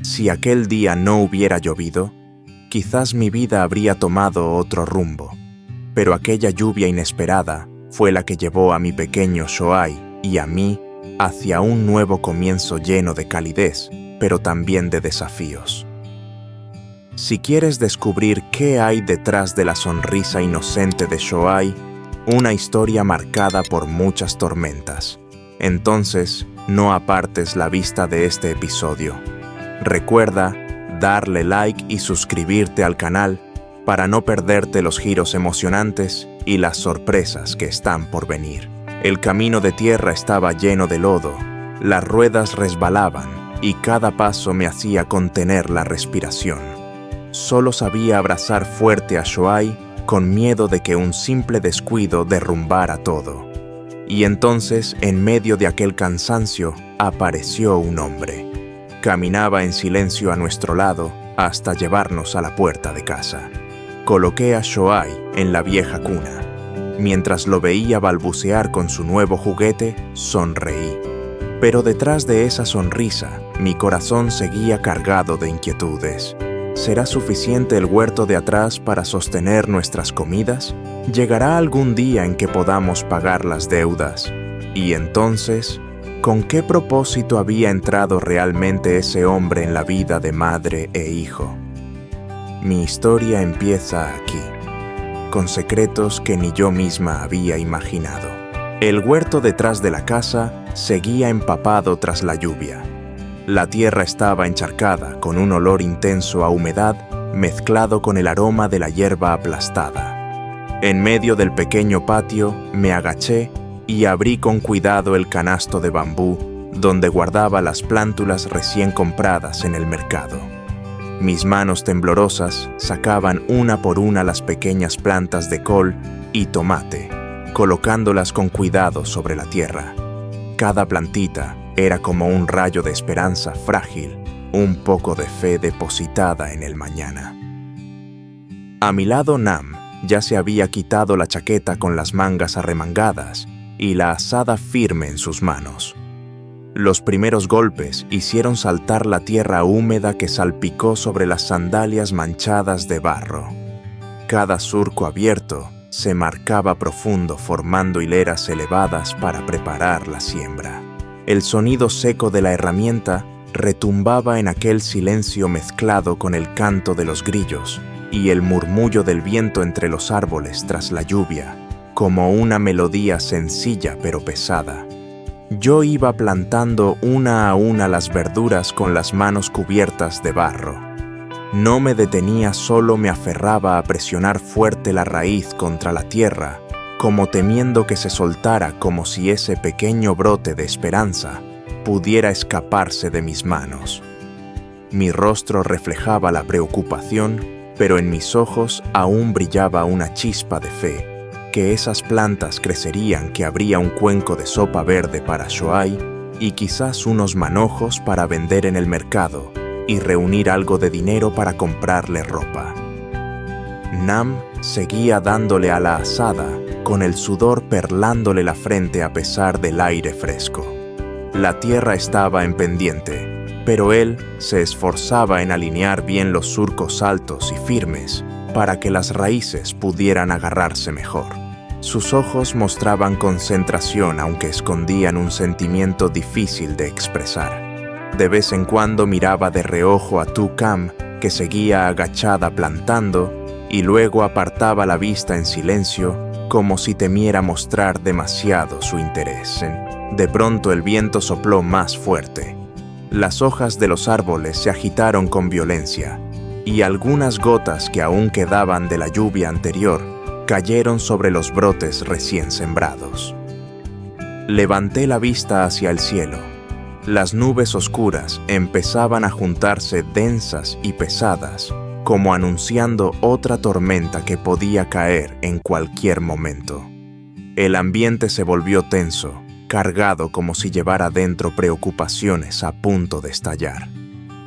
Si aquel día no hubiera llovido, quizás mi vida habría tomado otro rumbo, pero aquella lluvia inesperada fue la que llevó a mi pequeño Shoai y a mí hacia un nuevo comienzo lleno de calidez, pero también de desafíos. Si quieres descubrir qué hay detrás de la sonrisa inocente de Shoai, una historia marcada por muchas tormentas, entonces no apartes la vista de este episodio. Recuerda darle like y suscribirte al canal para no perderte los giros emocionantes y las sorpresas que están por venir. El camino de tierra estaba lleno de lodo, las ruedas resbalaban y cada paso me hacía contener la respiración. Solo sabía abrazar fuerte a Shoai con miedo de que un simple descuido derrumbara todo. Y entonces, en medio de aquel cansancio, apareció un hombre. Caminaba en silencio a nuestro lado hasta llevarnos a la puerta de casa. Coloqué a Shoai en la vieja cuna. Mientras lo veía balbucear con su nuevo juguete, sonreí. Pero detrás de esa sonrisa, mi corazón seguía cargado de inquietudes. ¿Será suficiente el huerto de atrás para sostener nuestras comidas? ¿Llegará algún día en que podamos pagar las deudas? Y entonces, ¿con qué propósito había entrado realmente ese hombre en la vida de madre e hijo? Mi historia empieza aquí, con secretos que ni yo misma había imaginado. El huerto detrás de la casa seguía empapado tras la lluvia. La tierra estaba encharcada con un olor intenso a humedad mezclado con el aroma de la hierba aplastada. En medio del pequeño patio me agaché y abrí con cuidado el canasto de bambú donde guardaba las plántulas recién compradas en el mercado. Mis manos temblorosas sacaban una por una las pequeñas plantas de col y tomate, colocándolas con cuidado sobre la tierra. Cada plantita era como un rayo de esperanza frágil, un poco de fe depositada en el mañana. A mi lado Nam ya se había quitado la chaqueta con las mangas arremangadas y la azada firme en sus manos. Los primeros golpes hicieron saltar la tierra húmeda que salpicó sobre las sandalias manchadas de barro. Cada surco abierto se marcaba profundo formando hileras elevadas para preparar la siembra. El sonido seco de la herramienta retumbaba en aquel silencio mezclado con el canto de los grillos y el murmullo del viento entre los árboles tras la lluvia, como una melodía sencilla pero pesada. Yo iba plantando una a una las verduras con las manos cubiertas de barro. No me detenía, solo me aferraba a presionar fuerte la raíz contra la tierra, como temiendo que se soltara, como si ese pequeño brote de esperanza pudiera escaparse de mis manos. Mi rostro reflejaba la preocupación, pero en mis ojos aún brillaba una chispa de fe, que esas plantas crecerían, que habría un cuenco de sopa verde para Shoai y quizás unos manojos para vender en el mercado y reunir algo de dinero para comprarle ropa. Nam seguía dándole a la asada, con el sudor perlándole la frente a pesar del aire fresco. La tierra estaba en pendiente, pero él se esforzaba en alinear bien los surcos altos y firmes para que las raíces pudieran agarrarse mejor. Sus ojos mostraban concentración, aunque escondían un sentimiento difícil de expresar. De vez en cuando miraba de reojo a Tu Cam, que seguía agachada plantando, y luego apartaba la vista en silencio, como si temiera mostrar demasiado su interés. De pronto el viento sopló más fuerte. Las hojas de los árboles se agitaron con violencia, y algunas gotas que aún quedaban de la lluvia anterior cayeron sobre los brotes recién sembrados. Levanté la vista hacia el cielo. Las nubes oscuras empezaban a juntarse densas y pesadas, como anunciando otra tormenta que podía caer en cualquier momento. El ambiente se volvió tenso, cargado como si llevara dentro preocupaciones a punto de estallar.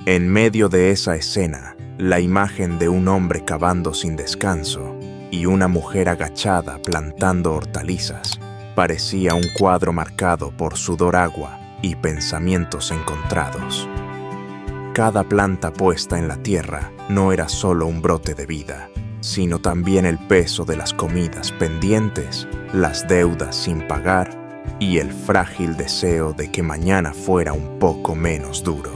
En medio de esa escena, la imagen de un hombre cavando sin descanso y una mujer agachada plantando hortalizas parecía un cuadro marcado por sudor, agua y pensamientos encontrados. cada planta puesta en la tierra no era solo un brote de vida, sino también el peso de las comidas pendientes, las deudas sin pagar y el frágil deseo de que mañana fuera un poco menos duro.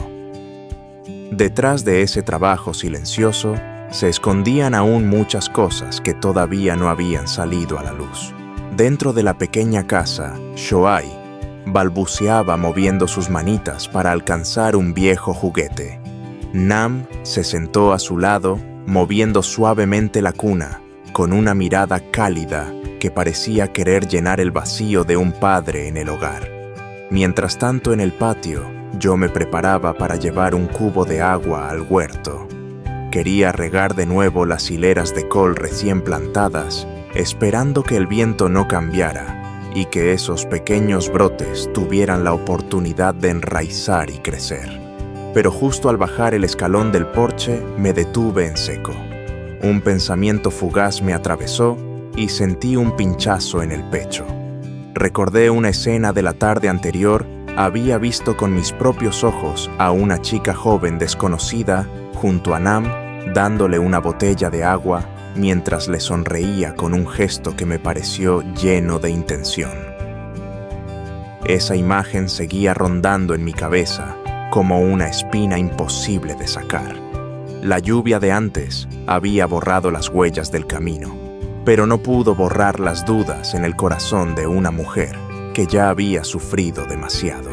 Detrás de ese trabajo silencioso se escondían aún muchas cosas que todavía no habían salido a la luz. Dentro de la pequeña casa, Shoai balbuceaba moviendo sus manitas para alcanzar un viejo juguete. Nam se sentó a su lado, moviendo suavemente la cuna, con una mirada cálida que parecía querer llenar el vacío de un padre en el hogar. Mientras tanto, en el patio, yo me preparaba para llevar un cubo de agua al huerto. Quería regar de nuevo las hileras de col recién plantadas, esperando que el viento no cambiara y que esos pequeños brotes tuvieran la oportunidad de enraizar y crecer. Pero justo al bajar el escalón del porche, me detuve en seco. Un pensamiento fugaz me atravesó y sentí un pinchazo en el pecho. Recordé una escena de la tarde anterior. Había visto con mis propios ojos a una chica joven desconocida junto a Nam, dándole una botella de agua mientras le sonreía con un gesto que me pareció lleno de intención. Esa imagen seguía rondando en mi cabeza como una espina imposible de sacar. La lluvia de antes había borrado las huellas del camino, pero no pudo borrar las dudas en el corazón de una mujer que ya había sufrido demasiado.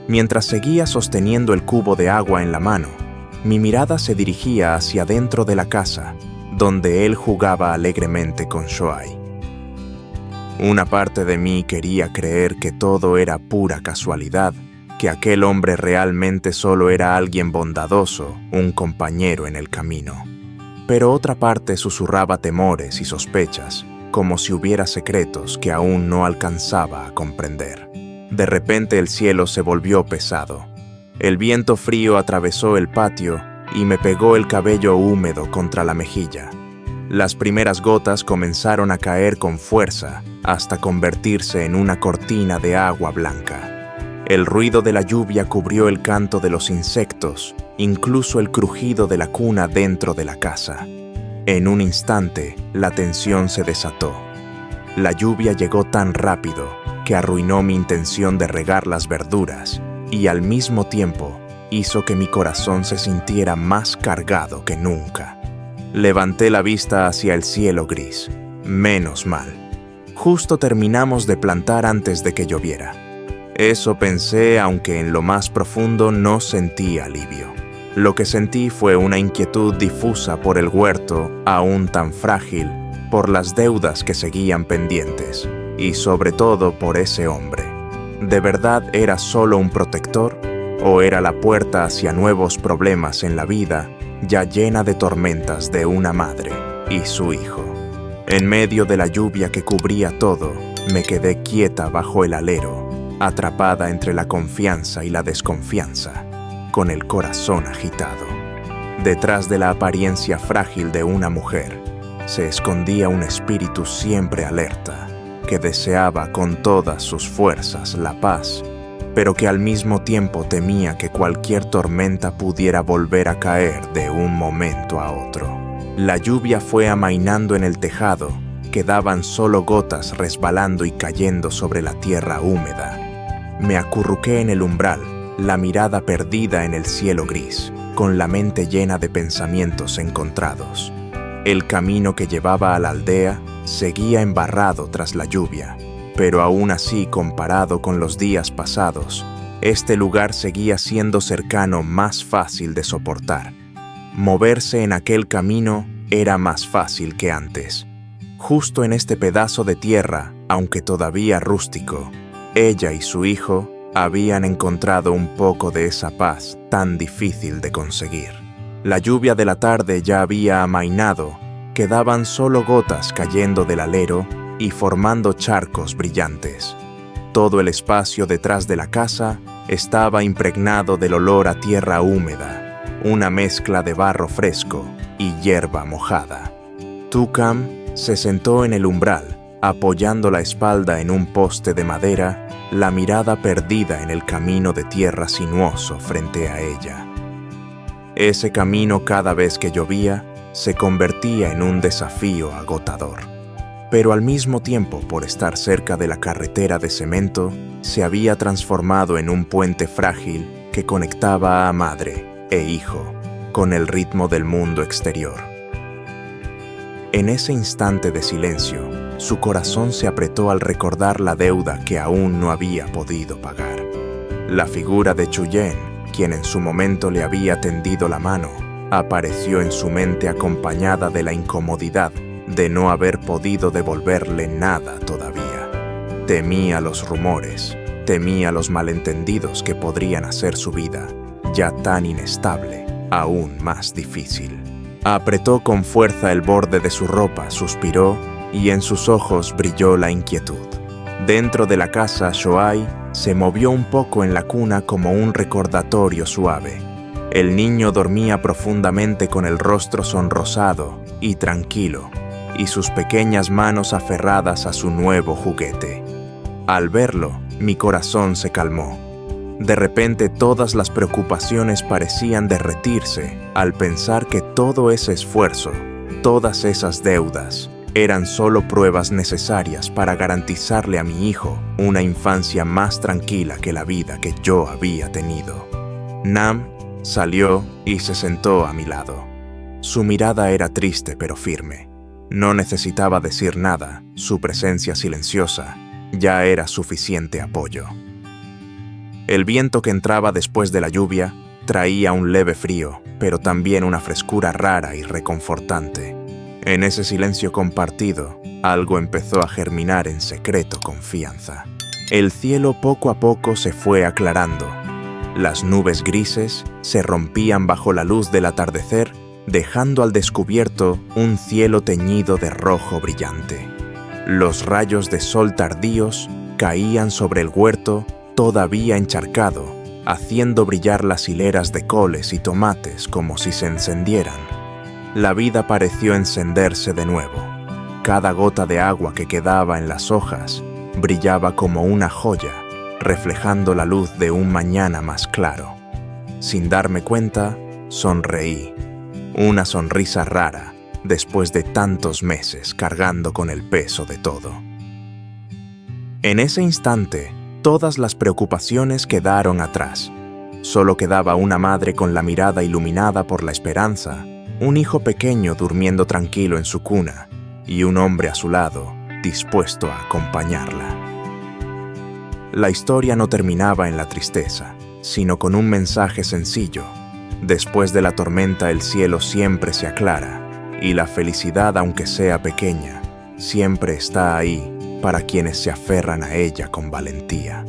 Mientras seguía sosteniendo el cubo de agua en la mano, mi mirada se dirigía hacia dentro de la casa, donde él jugaba alegremente con Shoai. Una parte de mí quería creer que todo era pura casualidad, que aquel hombre realmente solo era alguien bondadoso, un compañero en el camino. Pero otra parte susurraba temores y sospechas, como si hubiera secretos que aún no alcanzaba a comprender. De repente el cielo se volvió pesado. El viento frío atravesó el patio y me pegó el cabello húmedo contra la mejilla. Las primeras gotas comenzaron a caer con fuerza hasta convertirse en una cortina de agua blanca. El ruido de la lluvia cubrió el canto de los insectos, incluso el crujido de la cuna dentro de la casa. En un instante, la tensión se desató. La lluvia llegó tan rápido que arruinó mi intención de regar las verduras y al mismo tiempo hizo que mi corazón se sintiera más cargado que nunca. Levanté la vista hacia el cielo gris. Menos mal. Justo terminamos de plantar antes de que lloviera. Eso pensé, aunque en lo más profundo no sentí alivio. Lo que sentí fue una inquietud difusa por el huerto, aún tan frágil, por las deudas que seguían pendientes, y sobre todo por ese hombre. ¿De verdad era solo un protector? ¿O era la puerta hacia nuevos problemas en la vida, ya llena de tormentas de una madre y su hijo? En medio de la lluvia que cubría todo, me quedé quieta bajo el alero, atrapada entre la confianza y la desconfianza, con el corazón agitado. Detrás de la apariencia frágil de una mujer, se escondía un espíritu siempre alerta, que deseaba con todas sus fuerzas la paz, pero que al mismo tiempo temía que cualquier tormenta pudiera volver a caer de un momento a otro. La lluvia fue amainando en el tejado, quedaban solo gotas resbalando y cayendo sobre la tierra húmeda. Me acurruqué en el umbral, la mirada perdida en el cielo gris, con la mente llena de pensamientos encontrados. El camino que llevaba a la aldea seguía embarrado tras la lluvia, pero aún así, comparado con los días pasados, este lugar seguía siendo cercano, más fácil de soportar. Moverse en aquel camino era más fácil que antes. Justo en este pedazo de tierra, aunque todavía rústico, ella y su hijo habían encontrado un poco de esa paz tan difícil de conseguir. La lluvia de la tarde ya había amainado, quedaban solo gotas cayendo del alero y formando charcos brillantes. Todo el espacio detrás de la casa estaba impregnado del olor a tierra húmeda, una mezcla de barro fresco y hierba mojada. Tukam se sentó en el umbral, apoyando la espalda en un poste de madera la mirada perdida en el camino de tierra sinuoso frente a ella. Ese camino, cada vez que llovía, se convertía en un desafío agotador. Pero al mismo tiempo, por estar cerca de la carretera de cemento, se había transformado en un puente frágil que conectaba a madre e hijo con el ritmo del mundo exterior. En ese instante de silencio, su corazón se apretó al recordar la deuda que aún no había podido pagar. La figura de Cheyenne, quien en su momento le había tendido la mano, apareció en su mente acompañada de la incomodidad de no haber podido devolverle nada todavía. Temía los rumores, temía los malentendidos que podrían hacer su vida, ya tan inestable, aún más difícil. Apretó con fuerza el borde de su ropa, suspiró y en sus ojos brilló la inquietud. Dentro de la casa, Shohei se movió un poco en la cuna como un recordatorio suave. El niño dormía profundamente con el rostro sonrosado y tranquilo, y sus pequeñas manos aferradas a su nuevo juguete. Al verlo, mi corazón se calmó. De repente todas las preocupaciones parecían derretirse al pensar que todo ese esfuerzo, todas esas deudas, eran solo pruebas necesarias para garantizarle a mi hijo una infancia más tranquila que la vida que yo había tenido. Nam salió y se sentó a mi lado. Su mirada era triste pero firme. No necesitaba decir nada, su presencia silenciosa ya era suficiente apoyo. El viento que entraba después de la lluvia traía un leve frío, pero también una frescura rara y reconfortante. En ese silencio compartido, algo empezó a germinar en secreto confianza. El cielo poco a poco se fue aclarando. Las nubes grises se rompían bajo la luz del atardecer, dejando al descubierto un cielo teñido de rojo brillante. Los rayos de sol tardíos caían sobre el huerto todavía encharcado, haciendo brillar las hileras de coles y tomates como si se encendieran. La vida pareció encenderse de nuevo. Cada gota de agua que quedaba en las hojas brillaba como una joya, reflejando la luz de un mañana más claro. Sin darme cuenta, sonreí. Una sonrisa rara, después de tantos meses cargando con el peso de todo. En ese instante, todas las preocupaciones quedaron atrás. Solo quedaba una madre con la mirada iluminada por la esperanza, un hijo pequeño durmiendo tranquilo en su cuna y un hombre a su lado, dispuesto a acompañarla. La historia no terminaba en la tristeza, sino con un mensaje sencillo. Después de la tormenta el cielo siempre se aclara, y la felicidad, aunque sea pequeña, siempre está ahí para quienes se aferran a ella con valentía.